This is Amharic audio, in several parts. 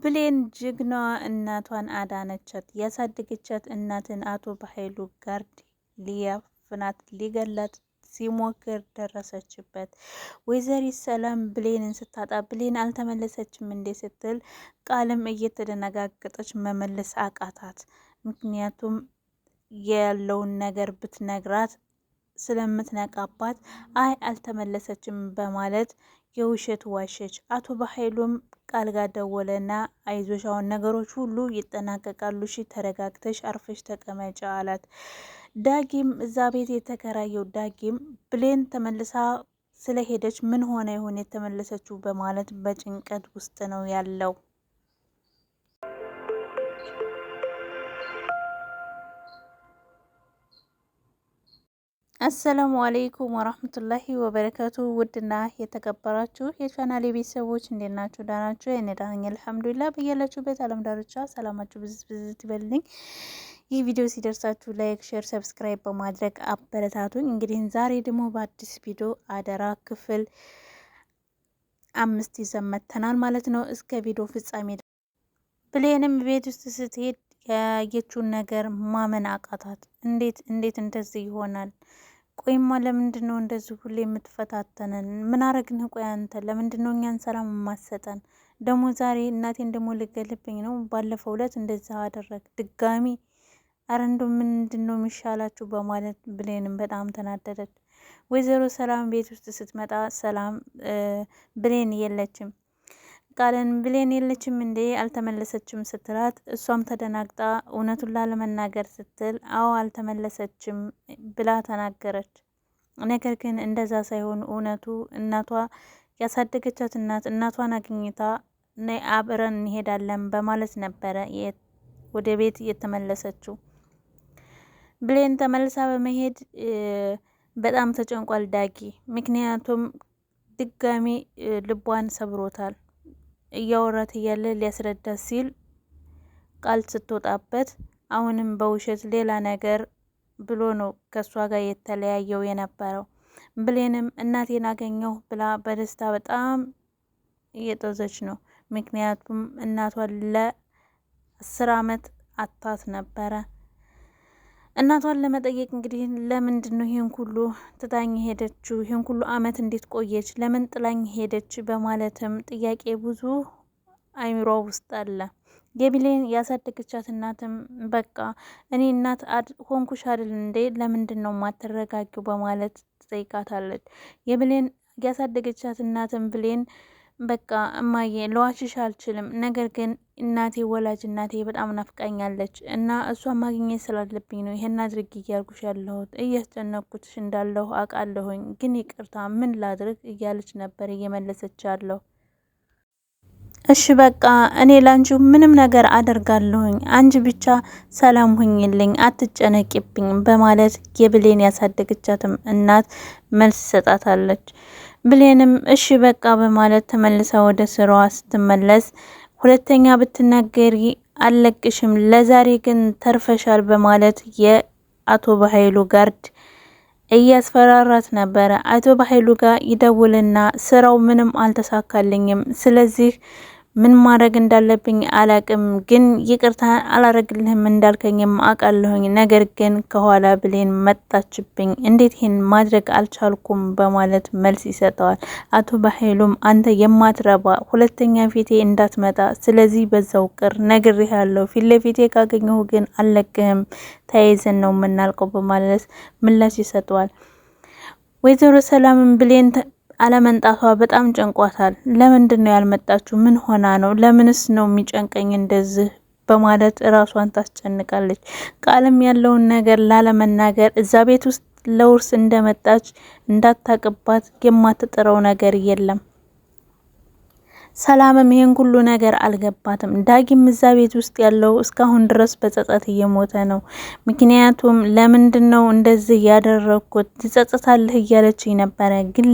ብሌን ጀግናዋ እናቷን አዳነቻት። ያሳደገቻት እናትን አቶ በኃይሉ ጋርድ ሊያፍናት ሊገላት ሲሞክር ደረሰችበት። ወይዘሪት ሰላም ብሌንን ስታጣ ብሌን አልተመለሰችም እንዴ ስትል ቃልም እየተደነጋገጠች መመለስ አቃታት። ምክንያቱም ያለውን ነገር ብትነግራት ስለምትነቃባት አይ አልተመለሰችም በማለት የውሸት ዋሸች። አቶ በኃይሉም ቃል ጋር ደወለና አይዞሽ አሁን ነገሮች ሁሉ ይጠናቀቃሉ፣ እሺ ተረጋግተሽ አርፈሽ ተቀመጫ አላት። ዳጊም እዛ ቤት የተከራየው ዳጊም ብሌን ተመልሳ ስለሄደች ምን ሆነ ይሆን የተመለሰችው በማለት በጭንቀት ውስጥ ነው ያለው። አሰላሙ አለይኩም ወራህመቱላሂ ወበረካቱ። ውድና የተከበራችሁ የቻናሌ ቤተሰቦች እንዴት ናችሁ? ደህና ናችሁ? እኔ ደህና ነኝ አልሐምዱሊላህ። በያላችሁበት ዓለም ዳርቻ ሰላማችሁ ብዝት ይበልልኝ። ይህ ቪዲዮ ሲደርሳችሁ ላይክ፣ ሼር፣ ሰብስክራይብ በማድረግ አበረታቱኝ። እንግዲህ ዛሬ ደግሞ በአዲስ ቪዲዮ አደራ ክፍል 5 ይዘን መጥተናል ማለት ነው። እስከ ቪዲዮ ፍጻሜ ብሌንም ቤት ውስጥ ስትሄድ ያየችውን ነገር ማመን አቃታት። እንዴት እንደዚህ ይሆናል? ቆይማ ለምንድን ነው እንደዚህ ሁሌ የምትፈታተነን? ምን አረግን? ቆይ አንተ ለምንድን ነው እኛን ሰላም የማሰጠን? ደግሞ ዛሬ እናቴን ደግሞ ልገልብኝ ነው? ባለፈው ዕለት እንደዛ አደረግ ድጋሚ። አረ እንደው ምንድን ነው የሚሻላችሁ? በማለት ብሌንም በጣም ተናደደች። ወይዘሮ ሰላም ቤት ውስጥ ስትመጣ ሰላም ብሌን የለችም። ቃልን ብሌን የለችም እንዴ አልተመለሰችም ስትላት እሷም ተደናግጣ እውነቱን ላለመናገር ስትል አዎ አልተመለሰችም ብላ ተናገረች። ነገር ግን እንደዛ ሳይሆን እውነቱ እናቷ ያሳደገቻት እናቷን አግኝታ ነይ አብረን እንሄዳለን በማለት ነበረ ወደ ቤት የተመለሰችው። ብሌን ተመልሳ በመሄድ በጣም ተጨንቋል ዳጊ። ምክንያቱም ድጋሚ ልቧን ሰብሮታል። እያወራት እያለ ሊያስረዳት ሲል ቃል ስትወጣበት አሁንም በውሸት ሌላ ነገር ብሎ ነው ከሷ ጋር የተለያየው የነበረው። ብሌንም እናቴን አገኘሁ ብላ በደስታ በጣም እየጦዘች ነው። ምክንያቱም እናቷን ለ10 ዓመት አታት ነበረ። እናቷን ለመጠየቅ እንግዲህ ለምንድን ነው ይሄን ሁሉ ትታኝ ሄደችው? ይሄን ሁሉ አመት እንዴት ቆየች? ለምን ጥላኝ ሄደች? በማለትም ጥያቄ ብዙ አይምሮ ውስጥ አለ። የብሌን ያሳደገቻት እናትም በቃ እኔ እናት ሆንኩሽ አይደል እንዴ? ለምንድን ነው ማትረጋጊው? በማለት ትጠይቃታለች። የብሌን ያሳደገቻት እናትም ብሌን በቃ እማዬ ለዋሽሽ አልችልም፣ ነገር ግን እናቴ ወላጅ እናቴ በጣም ናፍቃኛለች እና እሷን ማግኘት ስላለብኝ ነው ይሄን አድርግ እያልኩሽ ያለሁት። እያስጨነቅኩትሽ እንዳለሁ አውቃለሁኝ፣ ግን ይቅርታ ምን ላድርግ እያለች ነበር እየመለሰች ያለው። እሺ በቃ እኔ ላንቺ ምንም ነገር አደርጋለሁኝ፣ አንቺ ብቻ ሰላም ሁኝልኝ፣ አትጨነቂብኝ በማለት የብሌን ያሳደገቻትም እናት መልስ ሰጣታለች። ብሌንም እሺ በቃ በማለት ተመልሳ ወደ ስራዋ ስትመለስ ሁለተኛ ብትናገሪ አለቅሽም፣ ለዛሬ ግን ተርፈሻል በማለት የአቶ በኃይሉ ጋርድ እያስፈራራት ነበረ። አቶ በኃይሉ ጋር ይደውልና ስራው ምንም አልተሳካልኝም፣ ስለዚህ ምን ማድረግ እንዳለብኝ አላቅም፣ ግን ይቅርታ አላረግልህም እንዳልከኝም አውቃለሁኝ፣ ነገር ግን ከኋላ ብሌን መጣችብኝ፣ እንዴት ይሄን ማድረግ አልቻልኩም በማለት መልስ ይሰጠዋል። አቶ በኃይሉም አንተ የማትረባ ሁለተኛ ፊቴ እንዳትመጣ፣ ስለዚህ በዛው ቅር ነግሬሃለሁ፣ ፊት ለፊቴ ካገኘሁ ግን አልለቅህም፣ ተያይዘን ነው የምናልቀው በማለት ምላሽ ይሰጠዋል። ወይዘሮ ሰላምን ብሌን አለመንጣቷ በጣም ጨንቋታል። ለምንድን ነው ያልመጣችሁ? ምን ሆና ነው? ለምንስ ነው የሚጨንቀኝ እንደዚህ በማለት ራሷን ታስጨንቃለች። ቃልም ያለውን ነገር ላለመናገር እዛ ቤት ውስጥ ለውርስ እንደመጣች እንዳታቅባት የማትጥረው ነገር የለም። ሰላምም ይሄን ሁሉ ነገር አልገባትም። ዳጊም እዛ ቤት ውስጥ ያለው እስካሁን ድረስ በጸጸት እየሞተ ነው። ምክንያቱም ለምንድነው እንደዚህ ያደረኩት ትጸጸታለህ እያለችኝ ነበረ፣ ግን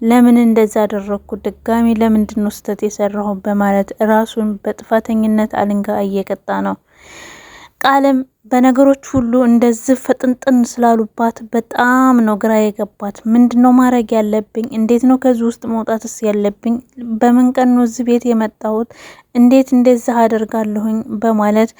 ለምን እንደዛ አደረኩት? ድጋሚ ለምንድነው ስህተት የሰራሁ? በማለት ራሱን በጥፋተኝነት አልንጋ እየቀጣ ነው። ቃልም በነገሮች ሁሉ እንደዚህ ፍጥንጥን ስላሉባት በጣም ነው ግራ የገባት። ምንድነው ማድረግ ያለብኝ? እንዴት ነው ከዚህ ውስጥ መውጣትስ ያለብኝ? በምን ቀን ነው እዚህ ቤት የመጣሁት? እንዴት እንደዚህ አደርጋለሁኝ? በማለት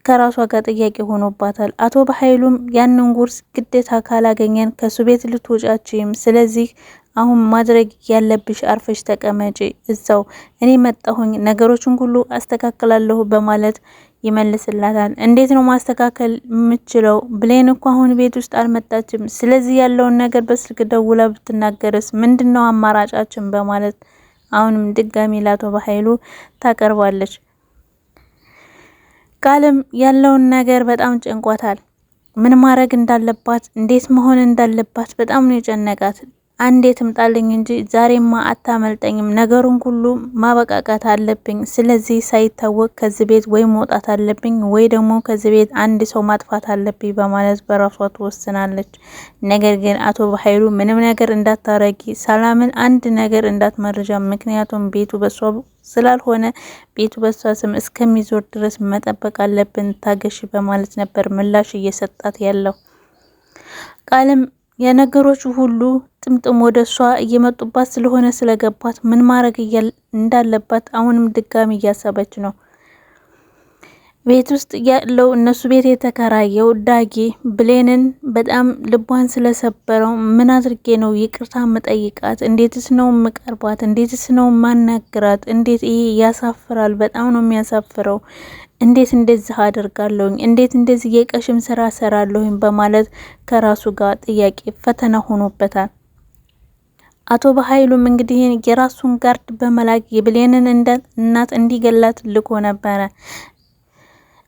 ከራሷ ጋር ጥያቄ ሆኖባታል። አቶ በኃይሉም ያንን ጉርስ ግዴታ ካላገኘን ከሱ ቤት ልትወጫችም፣ ስለዚህ አሁን ማድረግ ያለብሽ አርፈሽ ተቀመጪ እዛው፣ እኔ መጣሁኝ ነገሮችን ሁሉ አስተካክላለሁ በማለት ይመልስላታል። እንዴት ነው ማስተካከል የምችለው? ብሌን እኮ አሁን ቤት ውስጥ አልመጣችም። ስለዚህ ያለውን ነገር በስልክ ደውላ ብትናገርስ ምንድነው አማራጫችን? በማለት አሁንም ድጋሚ ለአቶ በኃይሉ ታቀርባለች። ቃልም ያለውን ነገር በጣም ጨንቋታል። ምን ማድረግ እንዳለባት፣ እንዴት መሆን እንዳለባት በጣም ነው የጨነቃት። አንዴ ትምጣልኝ እንጂ ዛሬማ አታመልጠኝም፣ ነገሩን ሁሉ ማበቃቃት አለብኝ። ስለዚህ ሳይታወቅ ከዚህ ቤት ወይ መውጣት አለብኝ ወይ ደግሞ ከዚህ ቤት አንድ ሰው ማጥፋት አለብኝ በማለት በራሷ ትወስናለች። ነገር ግን አቶ በኃይሉ ምንም ነገር እንዳታረጊ፣ ሰላምን አንድ ነገር እንዳትመርጃ፣ ምክንያቱም ቤቱ በሷ ስላልሆነ ቤቱ በሷ ስም እስከሚዞር ድረስ መጠበቅ አለብን፣ ታገሽ በማለት ነበር ምላሽ እየሰጣት ያለው። ቃልም የነገሮቹ ሁሉ ጥምጥም ወደ እሷ እየመጡባት ስለሆነ ስለገባት ምን ማድረግ እንዳለባት አሁንም ድጋሚ እያሰበች ነው። ቤት ውስጥ ያለው እነሱ ቤት የተከራየው ዳጊ ብሌንን በጣም ልቧን ስለሰበረው ምን አድርጌ ነው ይቅርታ መጠይቃት? እንዴትስ ነው ምቀርባት? እንዴትስ ነው ማናግራት? እንዴት ይሄ ያሳፍራል፣ በጣም ነው የሚያሳፍረው። እንዴት እንደዚህ አደርጋለሁኝ? እንዴት እንደዚህ የቀሽም ስራ ሰራለሁኝ? በማለት ከራሱ ጋር ጥያቄ ፈተና ሆኖበታል። አቶ በኃይሉም እንግዲህ የራሱን ጋርድ በመላክ የብሌንን እናት እንዲገላት ልኮ ነበረ።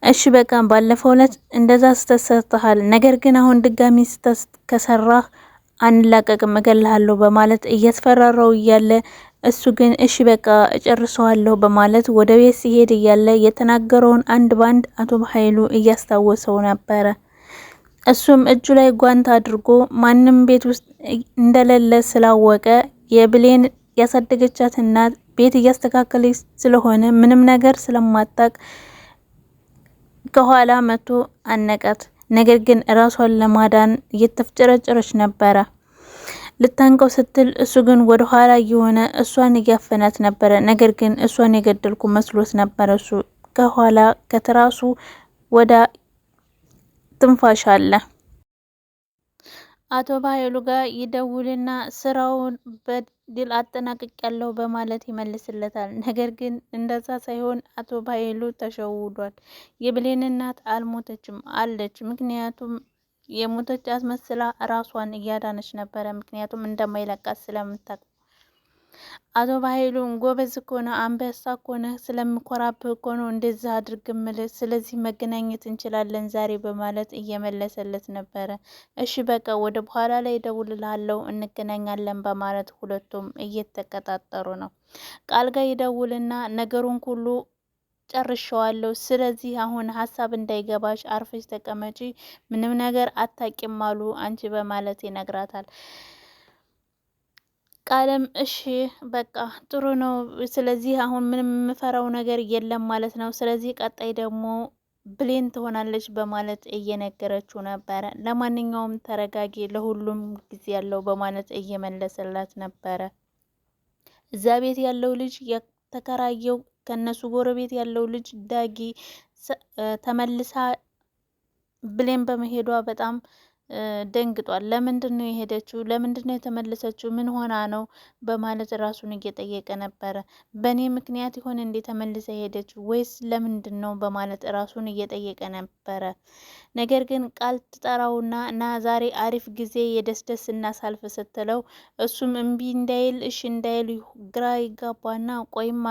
እሺ በቃ ባለፈው ዕለት እንደዛ ስተሰርተሃል፣ ነገር ግን አሁን ድጋሚ ከሰራህ አንላቀቅም፣ እገልሃለሁ በማለት እያስፈራራው እያለ እሱ ግን እሺ በቃ እጨርሰዋለሁ በማለት ወደ ቤት ሲሄድ እያለ የተናገረውን አንድ ባንድ አቶ በኃይሉ እያስታወሰው ነበረ። እሱም እጁ ላይ ጓንት አድርጎ ማንም ቤት ውስጥ እንደሌለ ስላወቀ የብሌን ያሳደገቻት እናት ቤት እያስተካከለች ስለሆነ ምንም ነገር ስለማታቅ ከኋላ መቶ አነቃት። ነገር ግን ራሷን ለማዳን እየተፍጨረጨረች ነበረ። ልታንቀው ስትል እሱ ግን ወደ ኋላ እየሆነ እሷን እያፈናት ነበረ። ነገር ግን እሷን የገደልኩ መስሎት ነበረ። እሱ ከኋላ ከትራሱ ወደ ትንፋሽ አለ። አቶ በኃይሉ ጋር ይደውልና ስራውን በድል አጠናቅቅ ያለው በማለት ይመልስለታል። ነገር ግን እንደዛ ሳይሆን አቶ በኃይሉ ተሸውዷል። የብሌን እናት አልሞተችም አለች። ምክንያቱም የሞተች አስመስላ ራሷን እያዳነች ነበረ። ምክንያቱም እንደማይለቃት ስለምታውቅ። አቶ በኃይሉ ጎበዝ እኮ ነው፣ አንበሳ እኮ ነው፣ ስለምኮራብህ እኮ ነው እንደዚህ አድርግ እምልህ፣ ስለዚህ መገናኘት እንችላለን ዛሬ በማለት እየመለሰለት ነበረ። እሺ በቃ ወደ በኋላ ላይ እደውልልሃለሁ እንገናኛለን በማለት ሁለቱም እየተቀጣጠሩ ነው። ቃል ጋር ይደውልና ነገሩን ሁሉ ጨርሻዋለሁ፣ ስለዚህ አሁን ሀሳብ እንዳይገባሽ አርፈሽ ተቀመጪ፣ ምንም ነገር አታቂም አሉ አንቺ በማለት ይነግራታል። ቃልም እሺ በቃ ጥሩ ነው፣ ስለዚህ አሁን ምንም የምፈራው ነገር የለም ማለት ነው፣ ስለዚህ ቀጣይ ደግሞ ብሌን ትሆናለች በማለት እየነገረችው ነበረ። ለማንኛውም ተረጋጊ፣ ለሁሉም ጊዜ ያለው በማለት እየመለሰላት ነበረ። እዛ ቤት ያለው ልጅ የተከራየው ከነሱ ጎረቤት ያለው ልጅ ዳጊ ተመልሳ ብሌን በመሄዷ በጣም ደንግጧል። ለምንድን ነው የሄደችው? ለምንድን ነው የተመለሰችው? ምን ሆና ነው? በማለት ራሱን እየጠየቀ ነበረ። በእኔ ምክንያት ይሆን እንዴ ተመልሰ የሄደችው ወይስ ለምንድን ነው? በማለት ራሱን እየጠየቀ ነበረ። ነገር ግን ቃል ትጠራውና እና ዛሬ አሪፍ ጊዜ የደስደስ እናሳልፍ ስትለው እሱም እምቢ እንዳይል እሺ እንዳይል ግራ ይጋባና ቆይማ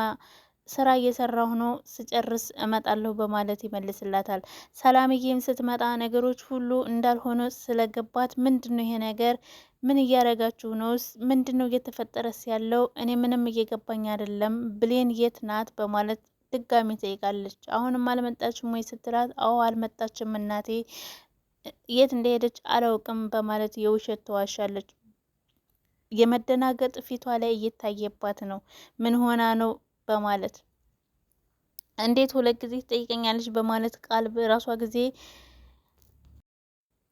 ስራ እየሰራሁ ነው፣ ስጨርስ እመጣለሁ በማለት ይመልስላታል። ሰላምዬም ስትመጣ ነገሮች ሁሉ እንዳልሆነ ስለገባት ምንድነው ይሄ ነገር? ምን እያረጋችሁ ነው? ምንድነው እየተፈጠረስ ያለው? እኔ ምንም እየገባኝ አይደለም። ብሌን የት ናት? በማለት ድጋሚ ጠይቃለች። አሁንም አልመጣችም ወይ ስትላት፣ አዎ አልመጣችም እናቴ፣ የት እንደሄደች አላውቅም በማለት የውሸት ተዋሻለች። የመደናገጥ ፊቷ ላይ እየታየባት ነው። ምን ሆና ነው በማለት እንዴት ሁለት ጊዜ ትጠይቀኛለች በማለት ቃል በራሷ ጊዜ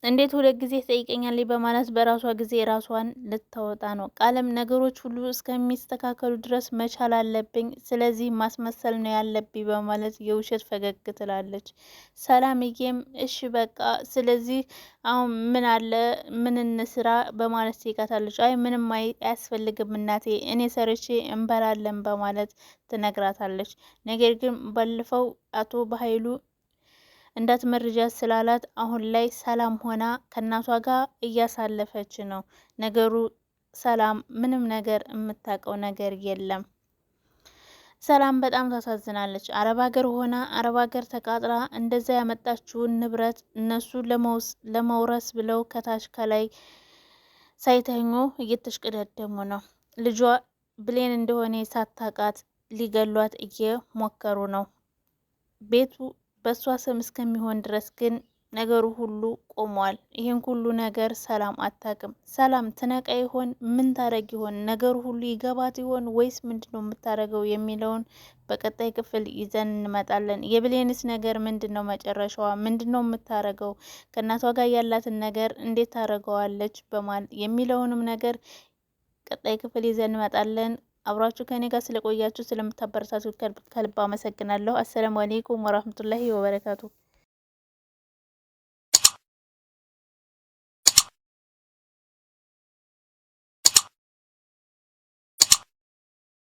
እንዴት ሁለት ጊዜ ትጠይቀኛለች በማለት በራሷ ጊዜ ራሷን ልታወጣ ነው። ቃልም ነገሮች ሁሉ እስከሚስተካከሉ ድረስ መቻል አለብኝ፣ ስለዚህ ማስመሰል ነው ያለብኝ በማለት የውሸት ፈገግ ትላለች። ሰላምዬም እሺ በቃ ስለዚህ አሁን ምን አለ ምን እንስራ በማለት ትጠይቃታለች። አይ ምንም አያስፈልግም እናቴ እኔ ሰርቼ እንበላለን በማለት ትነግራታለች። ነገር ግን ባለፈው አቶ በኃይሉ እንዳትመርጃት ስላላት አሁን ላይ ሰላም ሆና ከእናቷ ጋር እያሳለፈች ነው። ነገሩ ሰላም ምንም ነገር የምታውቀው ነገር የለም። ሰላም በጣም ታሳዝናለች። አረብ ሀገር ሆና አረብ ሀገር ተቃጥራ እንደዛ ያመጣችውን ንብረት እነሱ ለመውረስ ብለው ከታች ከላይ ሳይተኙ እየተሽቀዳደሙ ነው። ልጇ ብሌን እንደሆነ ሳታቃት ሊገሏት እየሞከሩ ነው። ቤቱ በእሷ ስም እስከሚሆን ድረስ ግን ነገሩ ሁሉ ቆሟል። ይህን ሁሉ ነገር ሰላም አታውቅም። ሰላም ትነቃ ይሆን? ምን ታረግ ይሆን? ነገሩ ሁሉ ይገባት ይሆን ወይስ ምንድነው የምታረገው የሚለውን በቀጣይ ክፍል ይዘን እንመጣለን። የብሌንስ ነገር ምንድነው? መጨረሻዋ ምንድነው የምታረገው? ከእናቷ ጋር ያላትን ነገር እንዴት ታረገዋለች የሚለውንም ነገር ቀጣይ ክፍል ይዘን እንመጣለን። አብራችሁ ከኔ ጋር ስለቆያችሁ ስለምታበረታቱ ከልብ አመሰግናለሁ። አሰላሙ አለይኩም ወራህመቱላሂ ወበረካቱ።